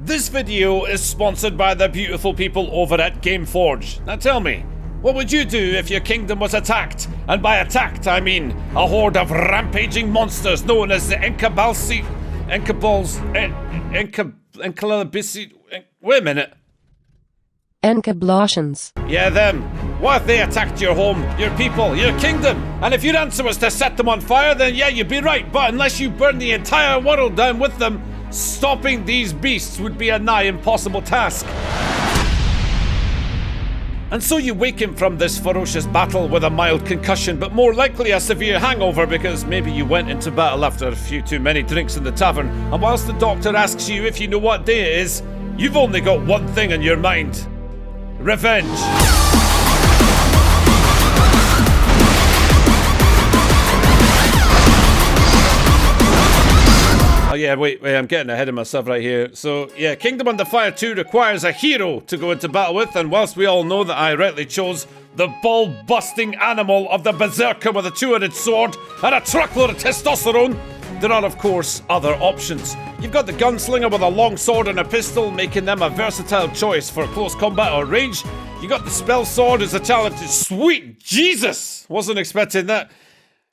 This video is sponsored by the beautiful people over at Gameforge. Now tell me, what would you do if your kingdom was attacked? And by attacked, I mean a horde of rampaging monsters known as the wait a minute. Enkabloshans. Yeah, them. What if they attacked your home, your people, your kingdom? And if your answer was to set them on fire, then yeah, you'd be right. But unless you burn the entire world down with them, stopping these beasts would be a nigh impossible task. And so you waken from this ferocious battle with a mild concussion, but more likely a severe hangover because maybe you went into battle after a few too many drinks in the tavern. And whilst the doctor asks you if you know what day it is, you've only got one thing in your mind. Revenge. Oh yeah, wait, I'm getting ahead of myself right here. So yeah, Kingdom Under Fire 2 requires a hero to go into battle with, and whilst we all know that I rightly chose the ball-busting animal of the berserker with a two-headed sword and a truckload of testosterone, there are of course other options. You've got the gunslinger with a long sword and a pistol, making them a versatile choice for close combat or range. You got the spell sword as a challenge. Sweet Jesus! Wasn't expecting that.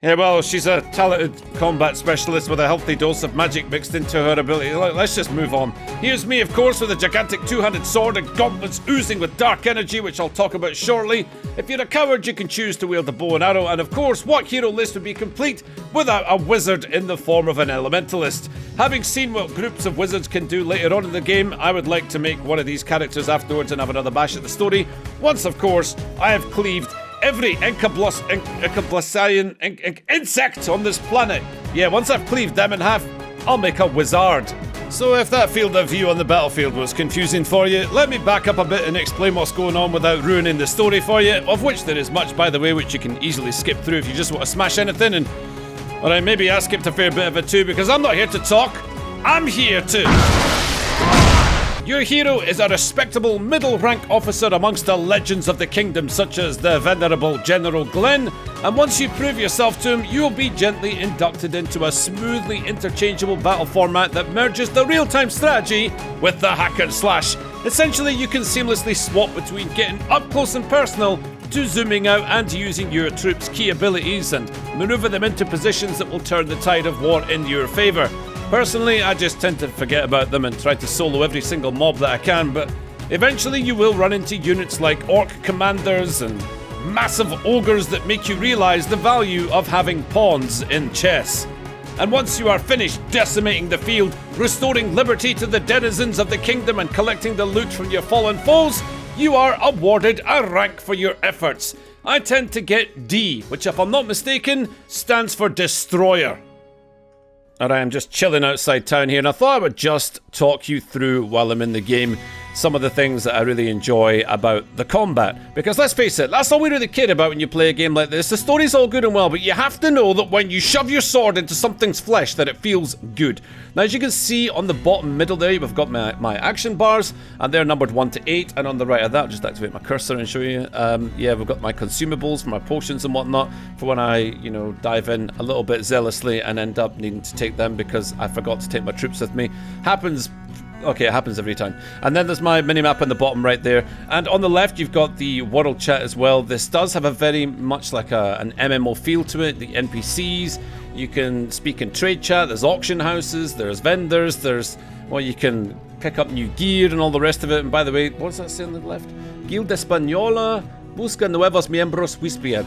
Yeah, well, she's a talented combat specialist with a healthy dose of magic mixed into her ability. Let's just move on. Here's me, of course, with a gigantic two-handed sword and gauntlets oozing with dark energy, which I'll talk about shortly. If you're a coward, you can choose to wield the bow and arrow, and of course, what hero list would be complete without a wizard in the form of an elementalist? Having seen what groups of wizards can do later on in the game, I would like to make one of these characters afterwards and have another bash at the story. Once, of course, I have cleaved every insect on this planet. Yeah, once I've cleaved them in half, I'll make a wizard. So if that field of view on the battlefield was confusing for you, let me back up a bit and explain what's going on without ruining the story for you, of which there is much, by the way, which you can easily skip through if you just want to smash anything. And alright, maybe I skipped a fair bit of it too, because I'm not here to talk, I'm here to... Your hero is a respectable middle-rank officer amongst the legends of the kingdom, such as the venerable General Glenn, and once you prove yourself to him, you'll be gently inducted into a smoothly interchangeable battle format that merges the real-time strategy with the hack and slash. Essentially, you can seamlessly swap between getting up close and personal to zooming out and using your troops' key abilities and maneuver them into positions that will turn the tide of war in your favour. Personally, I just tend to forget about them and try to solo every single mob that I can, but eventually you will run into units like orc commanders and massive ogres that make you realise the value of having pawns in chess. And once you are finished decimating the field, restoring liberty to the denizens of the kingdom and collecting the loot from your fallen foes, you are awarded a rank for your efforts. I tend to get D, which if I'm not mistaken, stands for Destroyer. Alright, I'm just chilling outside town here, and I thought I would just talk you through, while I'm in the game, some of the things that I really enjoy about the combat. Because let's face it, that's all we really care about when you play a game like this. The story's all good and well, but you have to know that when you shove your sword into something's flesh, that it feels good. Now, as you can see on the bottom middle there, we've got my action bars, and they're numbered 1 to 8, and on the right of that, I'll just activate my cursor and show you. Yeah, we've got my consumables for my potions and whatnot, for when I, dive in a little bit zealously and end up needing to take them because I forgot to take my troops with me. Okay, it happens every time. And then there's my minimap on the bottom right there. And on the left, you've got the world chat as well. This does have a very much like an MMO feel to it. The NPCs, you can speak in trade chat. There's auction houses, there's vendors, you can pick up new gear and all the rest of it. And by the way, what does that say on the left? Guilda Española busca nuevos miembros Wispiad.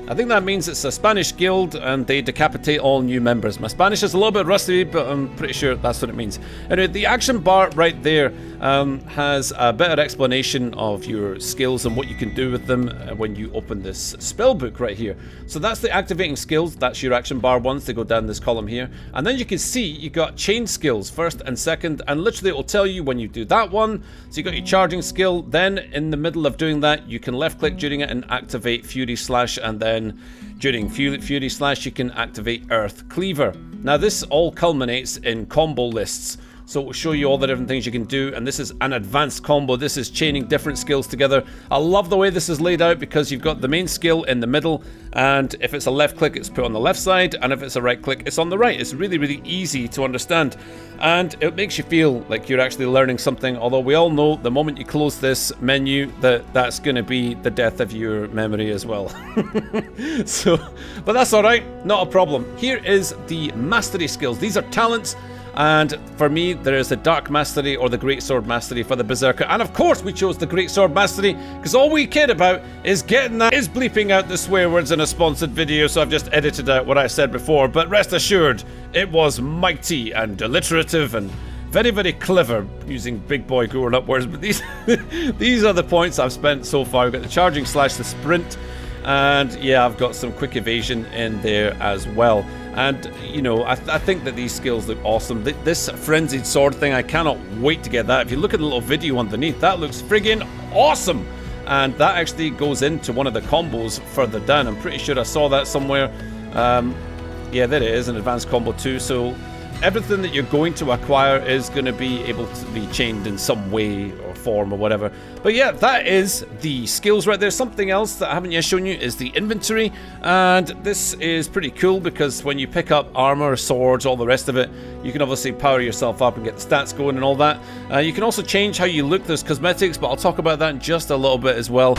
I think that means it's a Spanish guild and they decapitate all new members. My Spanish is a little bit rusty, but I'm pretty sure that's what it means. Anyway, the action bar right there has a better explanation of your skills and what you can do with them when you open this spell book right here. So that's the activating skills. That's your action bar ones. They go down this column here. And then you can see you got chain skills, first and second, and literally it will tell you when you do that one. So you got your charging skill. Then in the middle of doing that, you can left click during it and activate Fury Slash, and then during Fury Slash you can activate Earth Cleaver. Now this all culminates in combo lists. So it will show you all the different things you can do, and this is an advanced combo. This is chaining different skills together. I love the way this is laid out because you've got the main skill in the middle, and if it's a left click, it's put on the left side, and if it's a right click, it's on the right. It's really, really easy to understand, and it makes you feel like you're actually learning something, although we all know the moment you close this menu that's going to be the death of your memory as well. So, but that's alright, not a problem. Here is the mastery skills. These are talents, and for me there is the Dark Mastery or the Greatsword Mastery for the Berserker, and of course we chose the Greatsword Mastery because all we care about is getting that. Is bleeping out the swear words in a sponsored video, so I've just edited out what I said before, but rest assured it was mighty and alliterative and very, very clever, using big boy growing up words. But these these are the points I've spent so far. We've got the charging slash, the sprint, and yeah, I've got some quick evasion in there as well. And you know, I think that these skills look awesome. This frenzied sword thing, I cannot wait to get that. If you look at the little video underneath, that looks friggin' awesome. And that actually goes into one of the combos further down. I'm pretty sure I saw that somewhere. Yeah, there it is, an advanced combo too. So everything that you're going to acquire is going to be able to be chained in some way or form or whatever. But yeah, that is the skills right there. Something else that I haven't yet shown you is the inventory, and this is pretty cool because when you pick up armor, swords, all the rest of it, you can obviously power yourself up and get the stats going and all that. You can also change how you look. There's cosmetics, but I'll talk about that in just a little bit as well.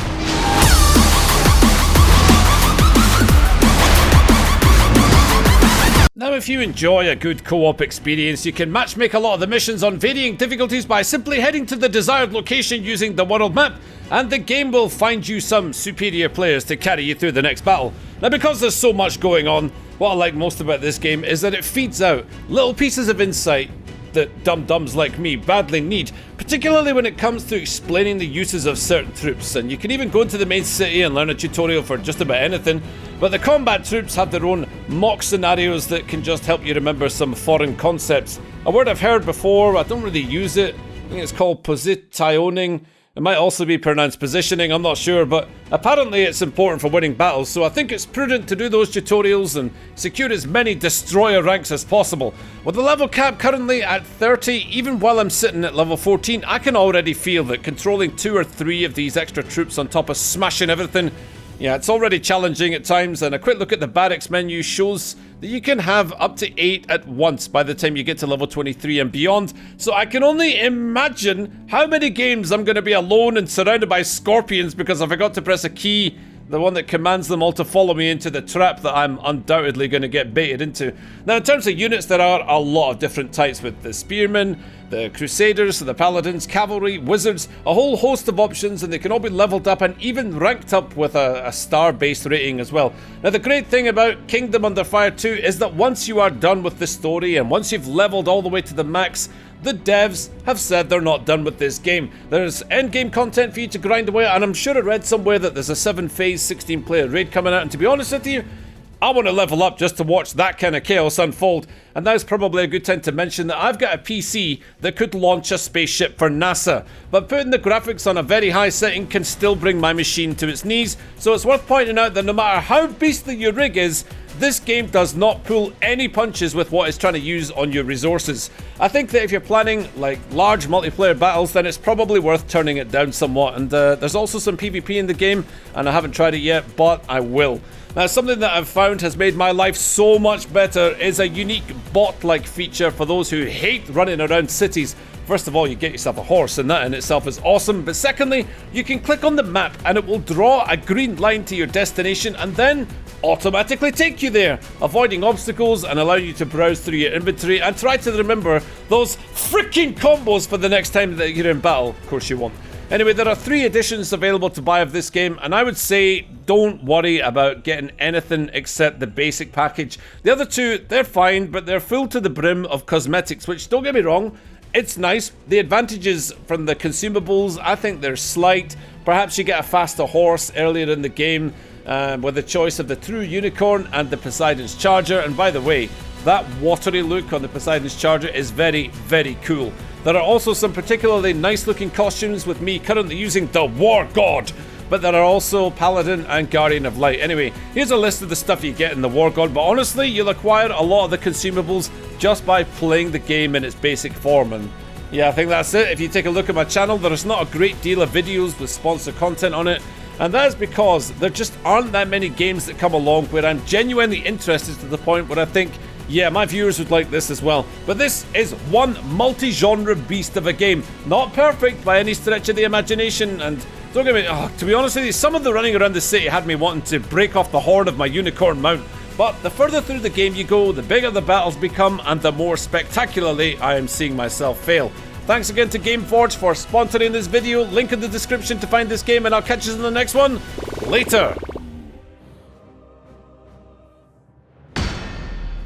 Now, if you enjoy a good co-op experience, you can matchmake a lot of the missions on varying difficulties by simply heading to the desired location using the world map, and the game will find you some superior players to carry you through the next battle. Now, because there's so much going on, what I like most about this game is that it feeds out little pieces of insight that dum-dums like me badly need, particularly when it comes to explaining the uses of certain troops. And you can even go into the main city and learn a tutorial for just about anything, but the combat troops have their own mock scenarios that can just help you remember some foreign concepts. A word I've heard before, I don't really use it. I think it's called positioning. It might also be pronounced positioning, I'm not sure, but apparently it's important for winning battles, so I think it's prudent to do those tutorials and secure as many destroyer ranks as possible. With the level cap currently at 30, even while I'm sitting at level 14, I can already feel that controlling 2 or 3 of these extra troops on top of smashing everything, yeah, it's already challenging at times. And a quick look at the barracks menu shows that you can have up to 8 at once by the time you get to level 23 and beyond. So I can only imagine how many games I'm going to be alone and surrounded by scorpions because I forgot to press a key, the one that commands them all to follow me into the trap that I'm undoubtedly going to get baited into. Now, in terms of units, there are a lot of different types with the spearmen, the crusaders, the paladins, cavalry, wizards, a whole host of options, and they can all be leveled up and even ranked up with a star-based rating as well. Now, the great thing about Kingdom Under Fire 2 is that once you are done with the story and once you've leveled all the way to the max, the devs have said they're not done with this game. There's endgame content for you to grind away, and I'm sure I read somewhere that there's a 7-phase, 16-player raid coming out, and to be honest with you, I want to level up just to watch that kind of chaos unfold. And now's probably a good time to mention that I've got a PC that could launch a spaceship for NASA, but putting the graphics on a very high setting can still bring my machine to its knees, so it's worth pointing out that no matter how beastly your rig is, this game does not pull any punches with what it's trying to use on your resources. I think that if you're planning like large multiplayer battles, then it's probably worth turning it down somewhat. And there's also some PvP in the game, and I haven't tried it yet, but I will. Now, something that I've found has made my life so much better is a unique bot-like feature for those who hate running around cities. First of all, you get yourself a horse, and that in itself is awesome. But secondly, you can click on the map and it will draw a green line to your destination and then automatically take you there, avoiding obstacles and allowing you to browse through your inventory and try to remember those freaking combos for the next time that you're in battle. Of course you won't. Anyway, there are 3 editions available to buy of this game, and I would say don't worry about getting anything except the basic package. The other 2, they're fine, but they're full to the brim of cosmetics, which, don't get me wrong, it's nice. The advantages from the consumables, I think they're slight. Perhaps you get a faster horse earlier in the game with the choice of the True Unicorn and the Poseidon's Charger. And by the way, that watery look on the Poseidon's Charger is very, very cool. There are also some particularly nice looking costumes, with me currently using the War God. but there are also Paladin and Guardian of Light. Anyway, here's a list of the stuff you get in the War God, but honestly, you'll acquire a lot of the consumables just by playing the game in its basic form. And yeah, I think that's it. If you take a look at my channel, there's not a great deal of videos with sponsored content on it, and that is because there just aren't that many games that come along where I'm genuinely interested to the point where I think, yeah, my viewers would like this as well. But this is one multi-genre beast of a game. Not perfect by any stretch of the imagination, and don't get me, to be honest with you, some of the running around the city had me wanting to break off the horn of my unicorn mount. But the further through the game you go, the bigger the battles become, and the more spectacularly I am seeing myself fail. Thanks again to Gameforge for sponsoring this video. Link in the description to find this game, and I'll catch you in the next one. Later.